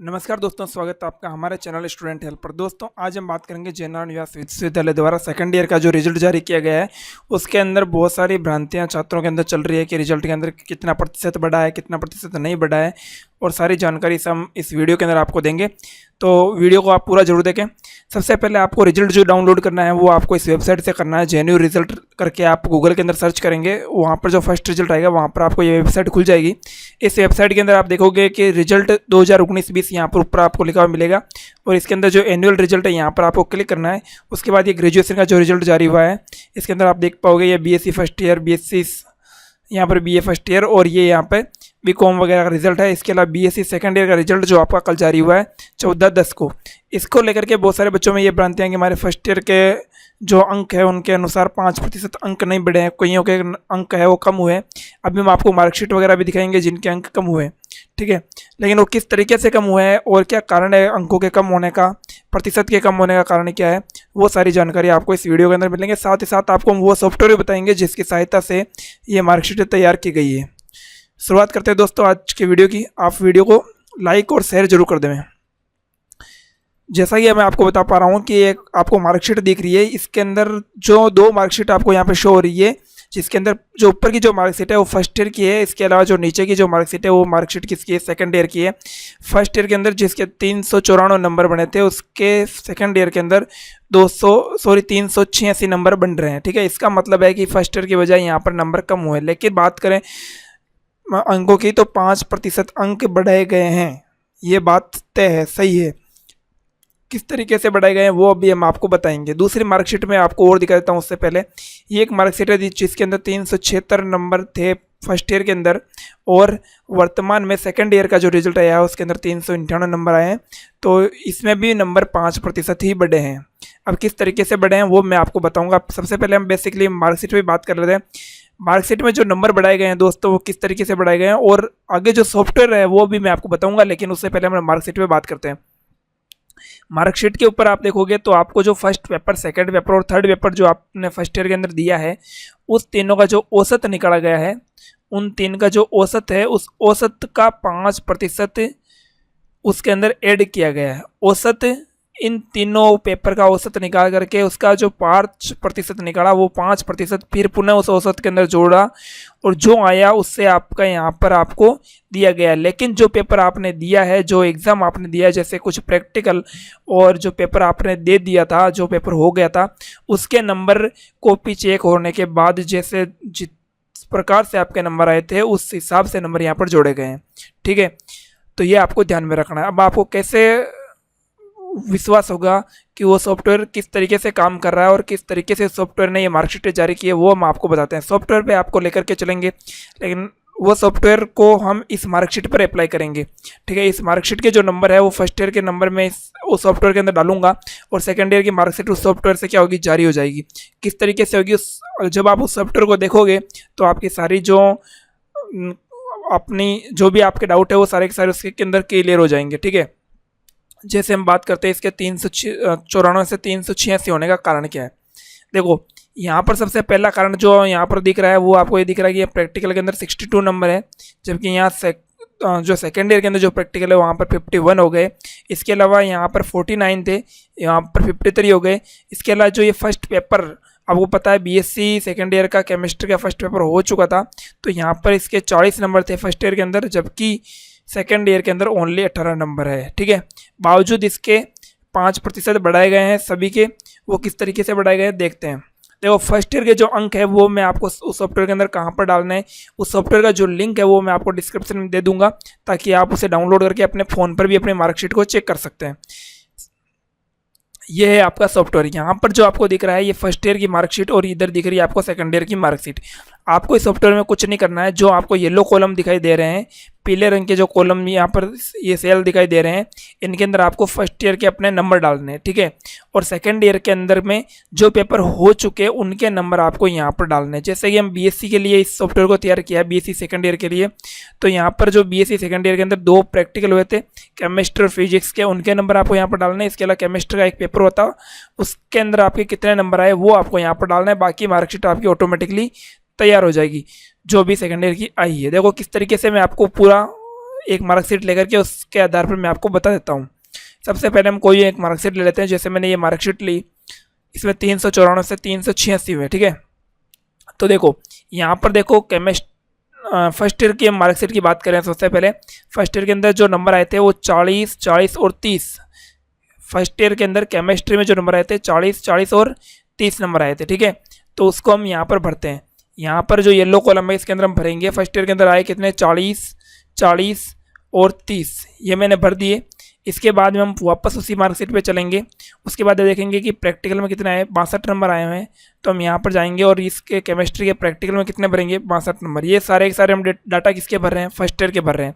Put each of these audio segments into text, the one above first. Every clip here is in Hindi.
नमस्कार दोस्तों, स्वागत है आपका हमारे चैनल स्टूडेंट हेल्प पर। दोस्तों आज हम बात करेंगे जयनारायण व्यास विश्वविद्यालय द्वारा सेकंड ईयर का जो रिजल्ट जारी किया गया है उसके अंदर बहुत सारी भ्रांतियां छात्रों के अंदर चल रही है कि रिजल्ट के अंदर कितना प्रतिशत बढ़ा है, कितना प्रतिशत नहीं बढ़ा है, और सारी जानकारी हम इस वीडियो के अंदर आपको देंगे। तो वीडियो को आप पूरा जरूर देखें। सबसे पहले आपको रिजल्ट जो डाउनलोड करना है वो आपको इस वेबसाइट से करना है। जेएनयू रिजल्ट करके आप गूगल के अंदर सर्च करेंगे, वहाँ पर जो फर्स्ट रिजल्ट आएगा वहाँ पर आपको ये वेबसाइट खुल जाएगी। इस वेबसाइट के अंदर आप देखोगे कि रिजल्ट 2019-20 यहाँ पर ऊपर आपको लिखा हुआ मिलेगा, और इसके अंदर जो एनुअल रिजल्ट है यहाँ पर आपको क्लिक करना है। उसके बाद ये ग्रेजुएशन का जो रिजल्ट जारी हुआ है इसके अंदर आप देख पाओगे ये बीएससी फर्स्ट ईयर, बीएससी यहाँ पर बीए फर्स्ट ईयर, और ये यहाँ पे बीकॉम वगैरह का रिजल्ट है। इसके अलावा बीएससी सेकंड ईयर का रिजल्ट जो आपका कल जारी हुआ है 14/10 को। इसको लेकर के बहुत सारे बच्चों में ये भ्रांतियाँ कि हमारे फर्स्ट ईयर के जो अंक है उनके अनुसार 5% अंक नहीं बढ़े हैं, कईयों के अंक है वो कम हुए। अभी हम आपको मार्कशीट वगैरह भी दिखाएंगे जिनके अंक कम हुए, ठीक है। लेकिन वो किस तरीके से कम हुए हैं और क्या कारण है अंकों के कम होने का, प्रतिशत के कम होने का कारण क्या है, वो सारी जानकारी आपको इस वीडियो के अंदर मिलेंगे। साथ ही साथ आपको हम वो सॉफ्टवेयर भी बताएंगे जिसकी सहायता से ये मार्कशीट तैयार की गई है। शुरुआत करते हैं दोस्तों आज की वीडियो की। आप वीडियो को लाइक और शेयर जरूर कर दें। जैसा कि मैं आपको बता पा रहा हूँ कि एक आपको मार्कशीट दिख रही है, इसके अंदर जो दो मार्कशीट आपको यहाँ पे शो हो रही है, जिसके अंदर जो ऊपर की जो मार्कशीट है वो फर्स्ट ईयर की है। इसके अलावा जो नीचे की जो मार्कशीट है वो मार्कशीट किसकी है, सेकंड ईयर की है। फर्स्ट ईयर के अंदर जिसके 394 नंबर बने थे उसके सेकंड ईयर के अंदर 386 नंबर बन रहे हैं, ठीक है। इसका मतलब है कि फर्स्ट ईयर की बजाय यहाँ पर नंबर कम हुए। लेकिन बात करें अंकों की तो 5% अंक बढ़ाए गए हैं, ये बात तय है, सही है। किस तरीके से बढ़ाए गए हैं वो अभी हम आपको बताएंगे। दूसरी मार्कशीट में आपको और दिखा देता हूँ। उससे पहले ये एक मार्कशीट है जिसके अंदर 376 नंबर थे फर्स्ट ईयर के अंदर, और वर्तमान में सेकंड ईयर का जो रिजल्ट आया है उसके अंदर 398 नंबर आए हैं। तो इसमें भी नंबर 5% ही बढ़े हैं। अब किस तरीके से बढ़े हैं वो मैं आपको बताऊँगा। सबसे पहले हम बेसिकली मार्कशीट पर बात कर लेते हैं। मार्कशीट में जो नंबर बढ़ाए गए हैं दोस्तों वो किस तरीके से बढ़ाए गए हैं, और आगे जो सॉफ्टवेयर है वो भी मैं आपको बताऊँगा। लेकिन उससे पहले हम मार्कशीट पर बात करते हैं। मार्कशीट के ऊपर आप देखोगे तो आपको जो फर्स्ट पेपर, सेकंड पेपर और थर्ड पेपर जो आपने फर्स्ट ईयर के अंदर दिया है उस तीनों का जो औसत निकाला गया है, उन तीन का जो औसत है उस औसत का 5% उसके अंदर ऐड किया गया है। औसत इन तीनों पेपर का औसत निकाल करके उसका जो 5% निकाला वो 5% फिर पुनः उस औसत के अंदर जोड़ा, और जो आया उससे आपका यहाँ पर आपको दिया गया। लेकिन जो पेपर आपने दिया है, जो एग्ज़ाम आपने दिया है, जैसे कुछ प्रैक्टिकल और जो पेपर आपने दे दिया था, जो पेपर हो गया था, उसके नंबर कॉपी चेक होने के बाद जैसे जिस प्रकार से आपके नंबर आए थे उस हिसाब से नंबर यहाँ पर जोड़े गए हैं, ठीक है। तो ये आपको ध्यान में रखना है। अब आपको कैसे विश्वास होगा कि वो सॉफ्टवेयर किस तरीके से काम कर रहा है और किस तरीके से सॉफ्टवेयर ने ये मार्कशीट जारी की है वो हम आपको बताते हैं। सॉफ्टवेयर पे आपको लेकर के चलेंगे, लेकिन वो सॉफ्टवेयर को हम इस मार्कशीट पर अप्लाई करेंगे, ठीक है। इस मार्कशीट के जो नंबर है वो फर्स्ट ईयर के नंबर में उस सॉफ्टवेयर के अंदर डालूंगा, और सेकंड ईयर की मार्कशीट उस सॉफ्टवेयर से क्या होगी, जारी हो जाएगी। किस तरीके से होगी जब आप उस सॉफ्टवेयर को देखोगे तो आपकी सारी जो अपनी जो भी आपके डाउट है वो सारे के सारे उसके अंदर क्लियर हो जाएंगे, ठीक है। जैसे हम बात करते हैं इसके 394 से 386 होने का कारण क्या है। देखो यहाँ पर सबसे पहला कारण जो यहाँ पर दिख रहा है वो आपको ये दिख रहा है कि प्रैक्टिकल के अंदर 62 नंबर है, जबकि यहाँ जो सेकेंड ईयर के अंदर जो प्रैक्टिकल है वहाँ पर 51 हो गए। इसके अलावा यहाँ पर 49 थे, यहाँ पर 53 हो गए। इसके अलावा जो ये फर्स्ट पेपर आपको पता है बीएससी सेकेंड ईयर का केमिस्ट्री का फर्स्ट पेपर हो चुका था, तो यहाँ पर इसके 40 नंबर थे फर्स्ट ईयर के अंदर, जबकि सेकेंड ईयर के अंदर ओनली 18 नंबर है, ठीक है। बावजूद इसके 5% बढ़ाए गए हैं सभी के। वो किस तरीके से बढ़ाए गए हैं देखते हैं। देखो फर्स्ट ईयर के जो अंक है वो मैं आपको उस सॉफ्टवेयर के अंदर कहाँ पर डालना है, उस सॉफ्टवेयर का जो लिंक है वो मैं आपको डिस्क्रिप्शन में दे दूंगा, ताकि आप उसे डाउनलोड करके अपने फ़ोन पर भी अपने मार्कशीट को चेक कर सकते हैं। ये है आपका सॉफ्टवेयर। यहाँ पर जो आपको दिख रहा है ये फर्स्ट ईयर की मार्कशीट, और इधर दिख रही है आपको सेकंड ईयर की मार्कशीट। आपको इस सॉफ्टवेयर में कुछ नहीं करना है। जो आपको येलो कॉलम दिखाई दे रहे हैं, पीले रंग के जो कॉलम यहाँ पर ये सेल दिखाई दे रहे हैं, इनके अंदर आपको फर्स्ट ईयर के अपने नंबर डालने हैं, ठीक है। और सेकंड ईयर के अंदर में जो पेपर हो चुके हैं उनके नंबर आपको यहाँ पर डालने हैं। जैसे कि हम बीएससी के लिए इस सॉफ्टवेयर को तैयार किया है, बीएससी सेकंड ईयर के लिए, तो यहाँ पर जो बीएससी सेकंड ईयर के अंदर 2 प्रैक्टिकल हुए थे केमिस्ट्री और फिजिक्स के, उनके नंबर आपको यहाँ पर डालने हैं। इसके अलावा केमिस्ट्री का एक पेपर होता है, उसके अंदर आपके कितने नंबर आए वो आपको यहाँ पर डालना है। बाकी मार्कशीट आपकी ऑटोमेटिकली तैयार हो जाएगी जो भी सेकंड ईयर की आई है। देखो किस तरीके से मैं आपको पूरा एक मार्कशीट लेकर के उसके आधार पर मैं आपको बता देता हूँ। सबसे पहले हम कोई एक मार्कशीट ले लेते हैं। जैसे मैंने ये मार्कशीट ली, इसमें 394 से 386 हुए, ठीक है। तो देखो यहाँ पर देखो फर्स्ट ईयर की हम मार्कशीट की बात करें, सबसे पहले फर्स्ट ईयर के अंदर जो नंबर आए थे वो 40, 40 और 30। फर्स्ट ईयर के अंदर केमिस्ट्री में जो नंबर आए थे 40, 40 और 30 नंबर आए थे, ठीक है। तो उसको हम यहाँ पर भरते हैं। यहाँ पर जो येलो कॉलम है इसके अंदर हम भरेंगे। फर्स्ट ईयर के अंदर आए कितने, 40, 40 और 30, ये मैंने भर दिए। इसके बाद में हम वापस उसी मार्कशीट पे चलेंगे। उसके बाद देखेंगे कि प्रैक्टिकल में कितने आए, 62 नंबर आए हुए हैं। तो हम यहाँ पर जाएंगे और इसके केमिस्ट्री के प्रैक्टिकल में कितने भरेंगे, 62 नंबर। ये सारे के सारे हम डाटा किसके भर रहे हैं, फर्स्ट ईयर के भर रहे हैं।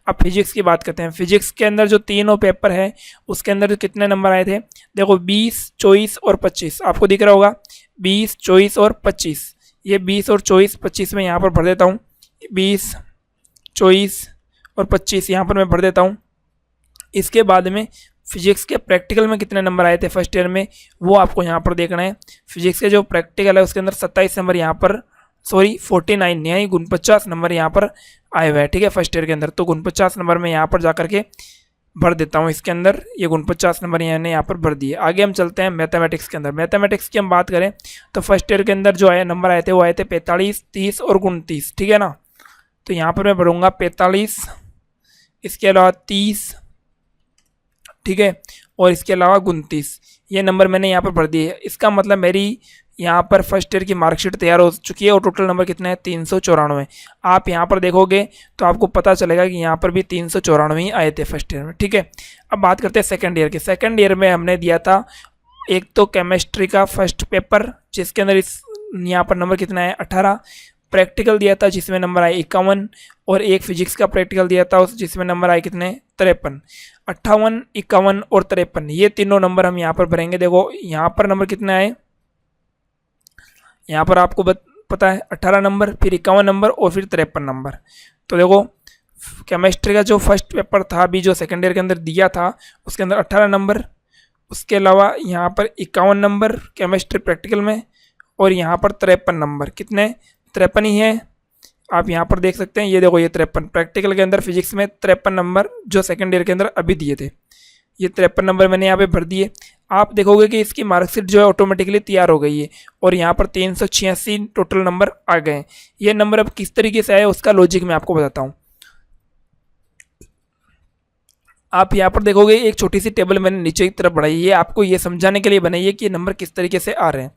अब फिजिक्स की बात करते हैं। फिजिक्स के अंदर जो तीनों पेपर है उसके अंदर कितने नंबर आए थे, देखो 20, 24 और 25, आपको दिख रहा होगा 20, 24 और 25। ये 20 और 24, 25 में यहाँ पर भर देता हूँ। 20, 24 और 25 यहाँ पर मैं भर देता हूँ। इसके बाद में फिजिक्स के प्रैक्टिकल में कितने नंबर आए थे फर्स्ट ईयर में, वो आपको यहाँ पर देखना है। फिजिक्स के जो प्रैक्टिकल है उसके अंदर 27 नंबर यहाँ पर, सॉरी 49 यानी 49 नंबर यहाँ पर आए हुए हैं, ठीक है, फर्स्ट ईयर के अंदर। तो 49 नंबर में यहाँ पर जा करके भर देता हूँ। इसके अंदर ये 49 नंबर यहाँ पर भर दिए। आगे हम चलते हैं मैथमेटिक्स के अंदर। मैथमेटिक्स की हम बात करें तो फर्स्ट ईयर के अंदर जो आए नंबर आए थे वो आए थे 45, 30 और 29, ठीक है ना। तो यहाँ पर मैं भरूँगा 45, इसके अलावा 30, ठीक है, और इसके अलावा 29। ये नंबर मैंने यहाँ पर भर दिए। इसका मतलब मेरी यहाँ पर फर्स्ट ईयर की मार्कशीट तैयार हो चुकी है और टोटल नंबर कितने हैं, 394। आप यहाँ पर देखोगे तो आपको पता चलेगा कि यहाँ पर भी 394 ही आए थे फर्स्ट ईयर में, ठीक है। अब बात करते हैं सेकंड ईयर के। सेकंड ईयर में हमने दिया था एक तो केमिस्ट्री का फर्स्ट पेपर, जिसके अंदर इस यहाँ पर नंबर कितना है, 18। प्रैक्टिकल दिया था जिसमें नंबर आए 51, और एक फिजिक्स का प्रैक्टिकल दिया था उस जिसमें नंबर आए कितने, 53। 58, 51 और 53, ये तीनों नंबर हम यहाँ पर भरेंगे। देखो यहाँ पर नंबर कितने आए, यहाँ पर आपको पता है 18 नंबर, फिर 51 नंबर और फिर 53 नंबर। तो देखो केमिस्ट्री का जो फर्स्ट पेपर था अभी जो सेकेंड ईयर के अंदर दिया था उसके अंदर 18 नंबर, उसके अलावा यहाँ पर 51 नंबर केमिस्ट्री प्रैक्टिकल में, और यहाँ पर 53 नंबर, कितने, 53 ही है। आप यहाँ पर देख सकते हैं, ये देखो ये 53 प्रैक्टिकल के अंदर फिजिक्स में 53 नंबर जो सेकेंड ईयर के अंदर अभी दिए थे, ये 53 नंबर मैंने यहाँ पे भर दिए। आप देखोगे कि इसकी मार्कशीट जो है ऑटोमेटिकली तैयार हो गई है और यहाँ पर 386 टोटल नंबर आ गए। ये नंबर अब किस तरीके से आए उसका लॉजिक मैं आपको बताता हूँ। आप यहाँ पर देखोगे एक छोटी सी टेबल मैंने नीचे की तरफ बढ़ाई है, आपको ये समझाने के लिए बनाई है कि ये नंबर किस तरीके से आ रहे हैं।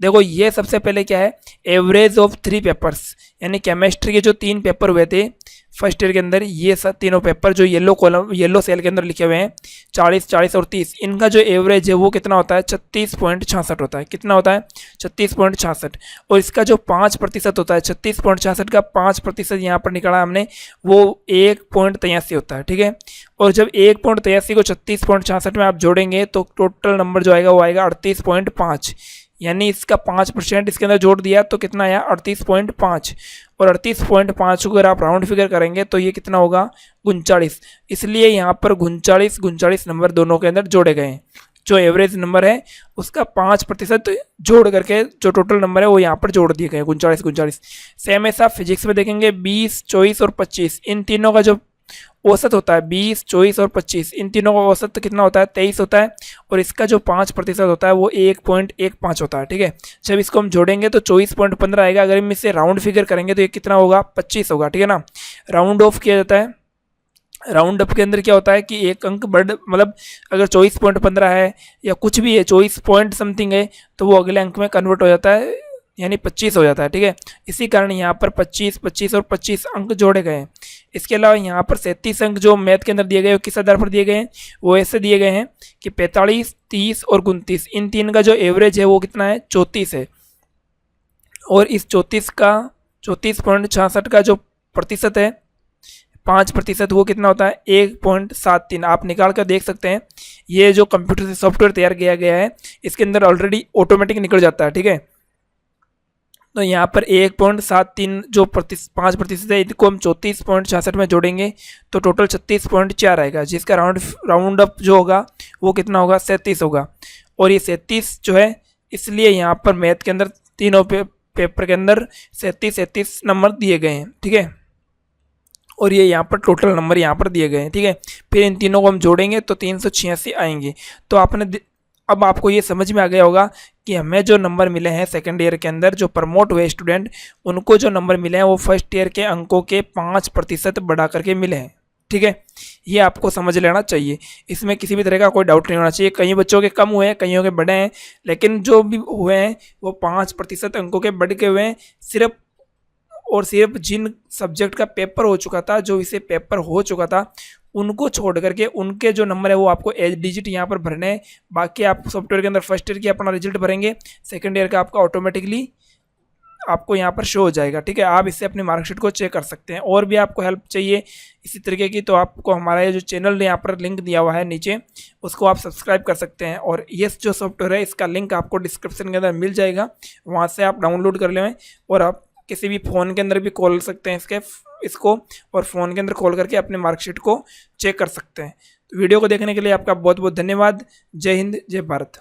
देखो ये सबसे पहले क्या है, एवरेज ऑफ 3 पेपर्स, यानी केमिस्ट्री के जो 3 पेपर हुए थे फर्स्ट ईयर के अंदर, ये सब तीनों पेपर जो येलो कॉलम येलो सेल के अंदर लिखे हुए हैं 40, 40 और 30, इनका जो एवरेज है वो कितना होता है, 36.66 होता है। कितना होता है, 36.66। और इसका जो 5% होता है, 36.66 का 5% यहाँ पर निकाला हमने, वो 1.83 होता है, ठीक है। और जब 1.83 को 36.66 में आप जोड़ेंगे तो टोटल नंबर जो आएगा वो आएगा 38.5, यानी इसका 5% इसके अंदर जोड़ दिया तो कितना आया, 38.5। और 38.5 को अगर आप राउंड फिगर करेंगे तो ये कितना होगा, 39। इसलिए यहाँ पर 39 नंबर दोनों के अंदर जोड़े गए हैं। जो एवरेज नंबर है उसका 5% जोड़ करके जो टोटल नंबर है वो यहाँ पर जोड़ दिए गए, 39। सेम ऐसा फिजिक्स में देखेंगे, 20, 24 और 25, इन तीनों का जो औसत होता है 20, 24 और 25, इन तीनों का औसत तो कितना होता है, 23 होता है। और इसका जो 5% होता है वो 1.15 होता है, ठीक है। जब इसको हम जोड़ेंगे तो 24.15 आएगा। अगर हम इसे राउंड फिगर करेंगे तो ये कितना होगा, 25 होगा, ठीक है ना। राउंड ऑफ किया जाता है। राउंड अप के अंदर क्या होता है कि एक अंक बढ़, मतलब अगर 24.15 है या कुछ भी है 24 पॉइंट समथिंग है तो वो अगले अंक में कन्वर्ट हो जाता है, यानी 25 हो जाता है, ठीक है। इसी कारण यहाँ पर 25, 25 और 25 अंक जोड़े गए हैं। इसके अलावा यहाँ पर 37 अंक जो मैथ के अंदर दिए गए वो किस आधार पर दिए गए हैं, वो ऐसे दिए गए हैं कि 45, 30 और 29, इन तीन का जो एवरेज है वो कितना है, 34 है। और इस 34.66 का जो प्रतिशत है, 5% वो कितना होता है, 1.73। आप निकाल कर देख सकते हैं, ये जो कंप्यूटर से सॉफ्टवेयर तैयार किया गया है इसके अंदर ऑलरेडी ऑटोमेटिक निकल जाता है, ठीक है। तो यहाँ पर 1.73 जो 5% है, इनको हम 34.66 में जोड़ेंगे तो टोटल 36.4 आएगा, जिसका राउंड अप जो होगा वो कितना होगा, 37 होगा। और ये 37 जो है, इसलिए यहाँ पर मैथ के अंदर तीनों पेपर के अंदर 37 नंबर दिए गए हैं, ठीक है। और ये यहाँ पर टोटल नंबर यहाँ पर दिए गए हैं, ठीक है। फिर इन तीनों को हम जोड़ेंगे तो 386 आएंगे। तो अब आपको ये समझ में आ गया होगा कि हमें जो नंबर मिले हैं सेकेंड ईयर के अंदर, जो प्रमोट हुए स्टूडेंट, उनको जो नंबर मिले हैं वो फर्स्ट ईयर के अंकों के 5% बढ़ा करके मिले हैं, ठीक है। ये आपको समझ लेना चाहिए, इसमें किसी भी तरह का कोई डाउट नहीं होना चाहिए। कई बच्चों के कम हुए हैं, कईयों के बढ़े हैं, लेकिन जो भी हुए हैं वो 5% अंकों के बढ़ के हुए हैं। सिर्फ और सिर्फ जिन सब्जेक्ट का पेपर हो चुका था, जो इसे पेपर हो चुका था, उनको छोड़ करके उनके जो नंबर है वो आपको एज डिजिट यहाँ पर भरने हैं। बाकी आप सॉफ्टवेयर के अंदर फर्स्ट ईयर की अपना रिजल्ट भरेंगे, सेकंड ईयर का आपका ऑटोमेटिकली आपको यहाँ पर शो हो जाएगा, ठीक है। आप इससे अपनी मार्कशीट को चेक कर सकते हैं। और भी आपको हेल्प चाहिए इसी तरीके की, तो आपको हमारा ये जो चैनल यहाँ पर लिंक दिया हुआ है नीचे, उसको आप सब्सक्राइब कर सकते हैं। और ये जो सॉफ्टवेयर है इसका लिंक आपको डिस्क्रिप्शन के अंदर मिल जाएगा, वहाँ से आप डाउनलोड कर लें और आप किसी भी फ़ोन के अंदर भी खोल सकते हैं इसको, और फ़ोन के अंदर खोल करके अपने मार्कशीट को चेक कर सकते हैं। तो वीडियो को देखने के लिए आपका बहुत बहुत धन्यवाद। जय हिंद, जय भारत।